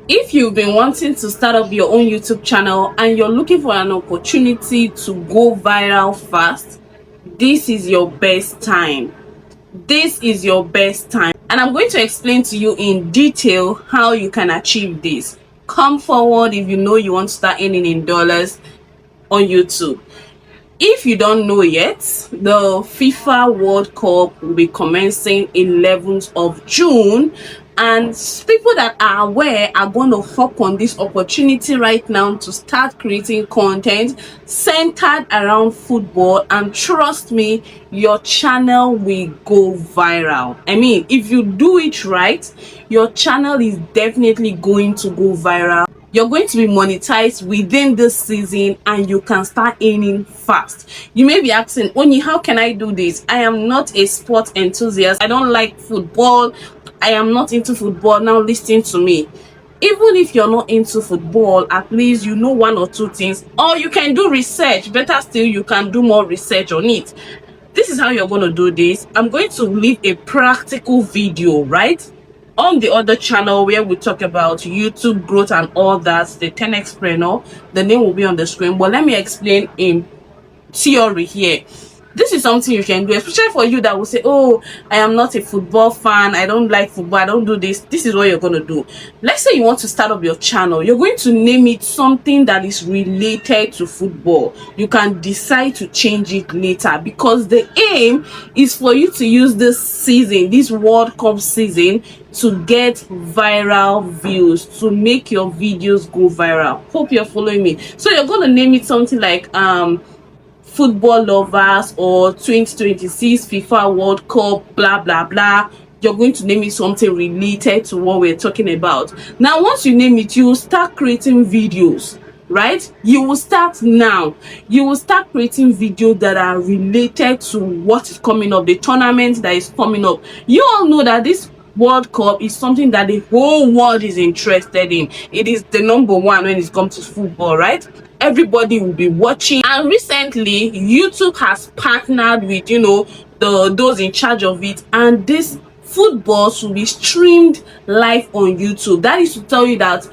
If you've been wanting to start up your own YouTube channel and you're looking for an opportunity to go viral fast, this is your best time. This is your best time. And I'm going to explain to you in detail how you can achieve this. Come forward if you know you want to start earning in dollars on YouTube. If you don't know yet, the FIFA World Cup will be commencing 11th of June, and people that are aware are going to hop on this opportunity right now to start creating content centered around football, and trust me, your channel will go viral. I mean, if you do it right, your channel is definitely going to go viral. You're going to be monetized within this season and you can start earning fast. You may be asking, Oni, how can I do this? I am not a sport enthusiast. I don't like football. I am not into football. Now listen to me. Even if you're not into football, at least you know one or two things, or you can do research. Better still, you can do more research on it. This is how you're going to do this. I'm going to leave a practical video, right, on the other channel where we talk about YouTube growth and all that, the 10xpreneur. The name will be on the screen, but let me explain in theory here. This is something you can do, especially for you that will say, oh, I am not a football fan, I don't like football, I don't do this. This is what you're going to do. Let's say you want to start up your channel. You're going to name it something that is related to football. You can decide to change it later, because the aim is for you to use this season, this World Cup season, to get viral views, to make your videos go viral. Hope you're following me. So you're going to name it something like football lovers, or 2026 FIFA World Cup, blah blah blah. You're going to name it something related to what we're talking about. Now once you name it, you will start creating videos, right? You will start now. You will start creating videos that are related to what is coming up, the tournament that is coming up. You all know that this World Cup is something that the whole world is interested in. It is the number one when it comes to football, right? Everybody will be watching. And recently YouTube has partnered with those in charge of it, and this football will be streamed live on YouTube. That is to tell you that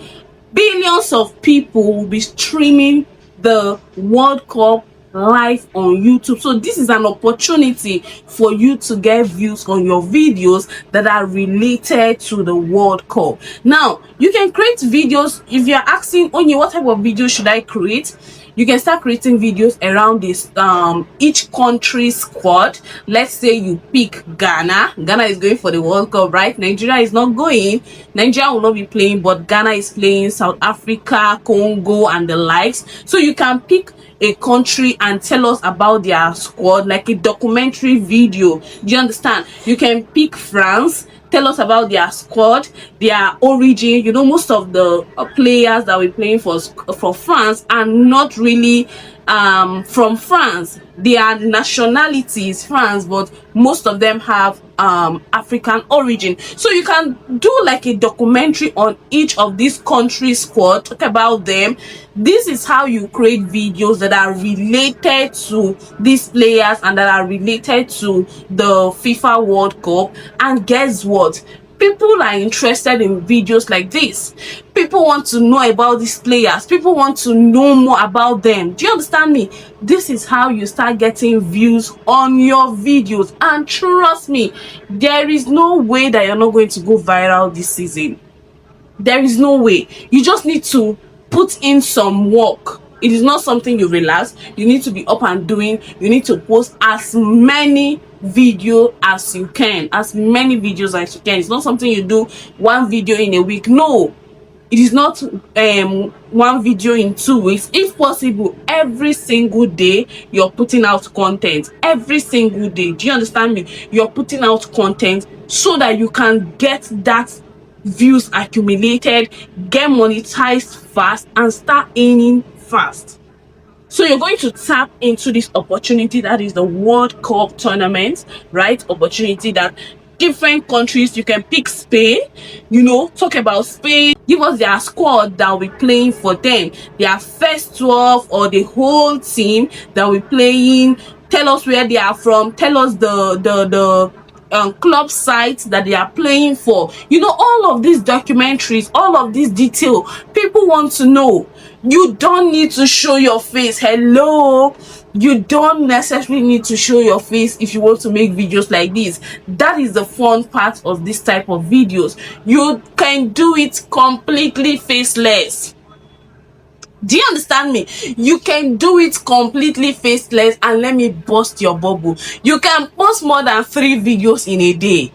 billions of people will be streaming the World Cup live on YouTube. So this is an opportunity for you to get views on your videos that are related to the World Cup. Now you can create videos. If you're asking, Onye, what type of video should I create? You can start creating videos around this each country's squad. Let's say you pick Ghana. Ghana is going for the World Cup, right? Nigeria is not going. Nigeria will not be playing, but Ghana is playing, South Africa, Congo, and the likes. So you can pick a country and tell us about their squad, like a documentary video. Do you understand? You can pick France, tell us about their squad, their origin. Most of the players that we're playing for France are not really from France. Their nationality is France, but most of them have African origin. So you can do like a documentary on each of these countries' squad, talk about them. This is how you create videos that are related to these players and that are related to the FIFA World Cup. And guess what? People are interested in videos like this. People want to know about these players. People want to know more about them. Do you understand me? This is how you start getting views on your videos. And trust me, there is no way that you're not going to go viral this season. There is no way. You just need to put in some work. It is not something you relax. You need to be up and doing. You need to post as many videos as you can, as many videos as you can. It's not something you do one video in a week. No, it is not one video in 2 weeks. If possible, every single day you're putting out content. Every single day. Do you understand me? You're putting out content so that you can get that views accumulated, get monetized fast, and start earning fast. So you're going to tap into this opportunity that is the World Cup tournament, right? Opportunity that different countries, you can pick Spain, talk about Spain, give us their squad that will be playing for them, their first 12 or the whole team that will be playing. Tell us where they are from, tell us the club sites that they are playing for. You know, all of these documentaries, all of this detail, people want to know. You don't need to show your face. Hello, you don't necessarily need to show your face if you want to make videos like this. That is the fun part of this type of videos. You can do it completely faceless. Do you understand me? You can do it completely faceless. And let me burst your bubble, you can post more than 3 videos in a day.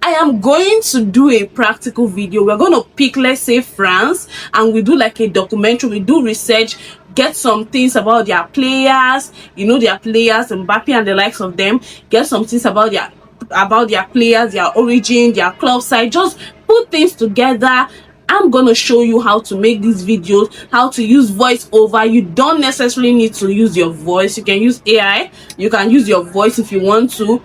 I am going to do a practical video. We're going to pick, let's say, France, and we do like a documentary. We do research, get some things about their players, you know, their players, Mbappe and the likes of them. Get some things about their players, their origin, their club side. Just put things together. I'm gonna show you how to make these videos, how to use voiceover. You don't necessarily need to use your voice. You can use AI. You can use your voice if you want to,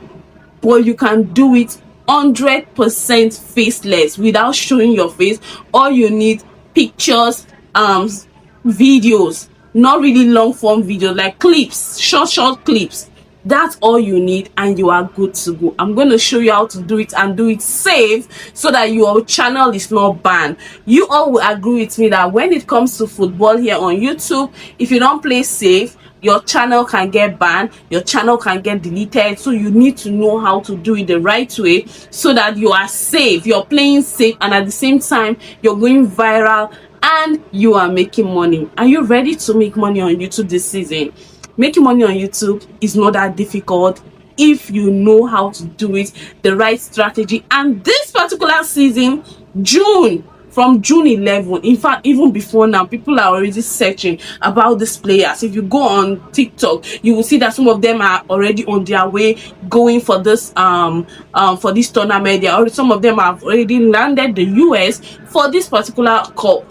but you can do it 100% faceless without showing your face. All you need, pictures, videos, not really long form videos, like clips, short clips. That's all you need, and you are good to go. I'm going to show you how to do it, and do it safe, so that your channel is not banned. You all will agree with me that when it comes to football here on YouTube, if you don't play safe, your channel can get banned, your channel can get deleted. So you need to know how to do it the right way, so that you are safe, you're playing safe, and at the same time you're going viral and you are making money. Are you ready to make money on YouTube this season? Making money on YouTube is not that difficult if you know how to do it, the right strategy. And this particular season, from June 11, in fact even before now, people are already searching about these players. If you go on TikTok, you will see that some of them are already on their way going for this tournament. Some of them have already landed the US for this particular cup.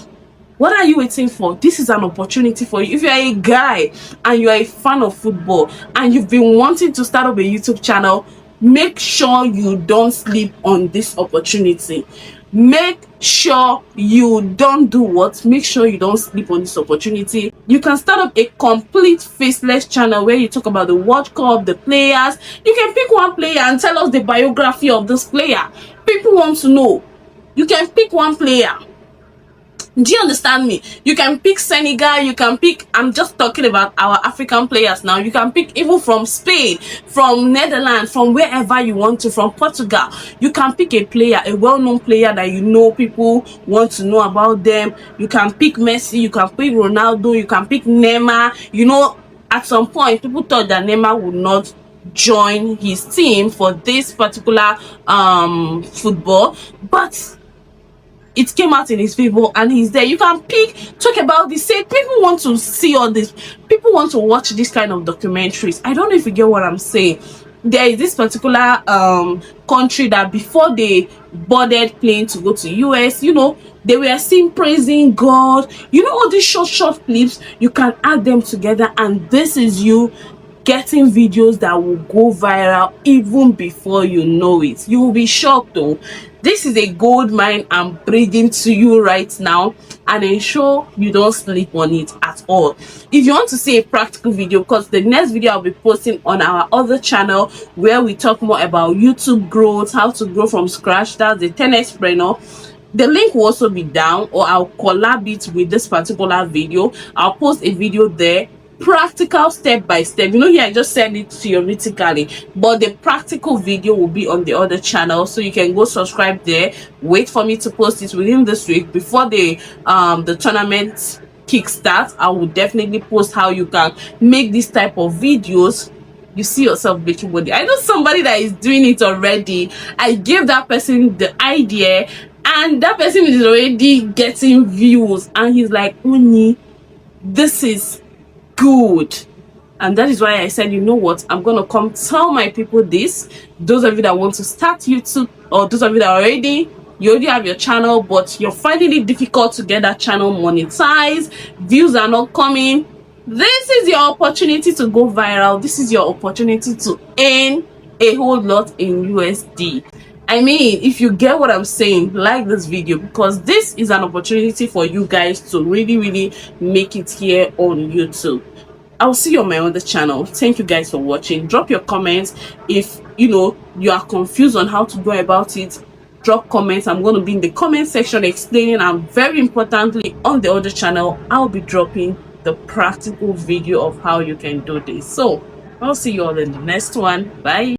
What are you waiting for? This is an opportunity for you. If you are a guy and you are a fan of football and you've been wanting to start up a YouTube channel, make sure you don't sleep on this opportunity. Make sure you don't do what? Make sure you don't sleep on this opportunity. You can start up a complete faceless channel where you talk about the World Cup, the players. You can pick one player and tell us the biography of this player. People want to know. You can pick one player. Do you understand me? You can pick Senegal, you can pick, I'm just talking about our African players now. You can pick even from Spain, from Netherlands, from wherever you want to, from Portugal. You can pick a player, a well-known player that you know people want to know about them. You can pick Messi, you can pick Ronaldo, you can pick Neymar. You know, at some point, people thought that Neymar would not join his team for this particular football, but it came out in his favor and he's there. You can pick, talk about this, say people want to see all this, people want to watch this kind of documentaries. I don't know if you get what I'm saying. There is this particular country that before they boarded plane to go to US, you know, they were seen praising God. You know, all these short clips, you can add them together, and this is you getting videos that will go viral even before you know it. You will be shocked though. This is a gold mine I'm bringing to you right now, and ensure you don't sleep on it at all. If you want to see a practical video, because the next video I'll be posting on our other channel where we talk more about YouTube growth, how to grow from scratch, that's the 10xpreneur. The link will also be down, or I'll collab it with this particular video. I'll post a video there, practical step by step. You know, here I just said it theoretically, but the practical video will be on the other channel, so you can go subscribe there. Wait for me to post it within this week before the tournament kickstart. I will definitely post how you can make this type of videos. You see yourself making money. I know somebody that is doing it already. I gave that person the idea, and that person is already getting views, and he's like, Uni, this is good. And that is why I said, you know what, I'm gonna come tell my people this. Those of you that want to start YouTube, or those of you that you already have your channel, but you're finding it difficult to get that channel monetized, views are not coming, this is your opportunity to go viral. This is your opportunity to earn a whole lot in USD. I mean, if you get what I'm saying, like this video, because this is an opportunity for you guys to really make it here on YouTube. I'll see you on my other channel. Thank you guys for watching. Drop your comments if you are confused on how to go about it. Drop comments. I'm going to be in the comment section explaining, and very importantly, on the other channel I'll be dropping the practical video of how you can do this. So I'll see you all in the next one. Bye.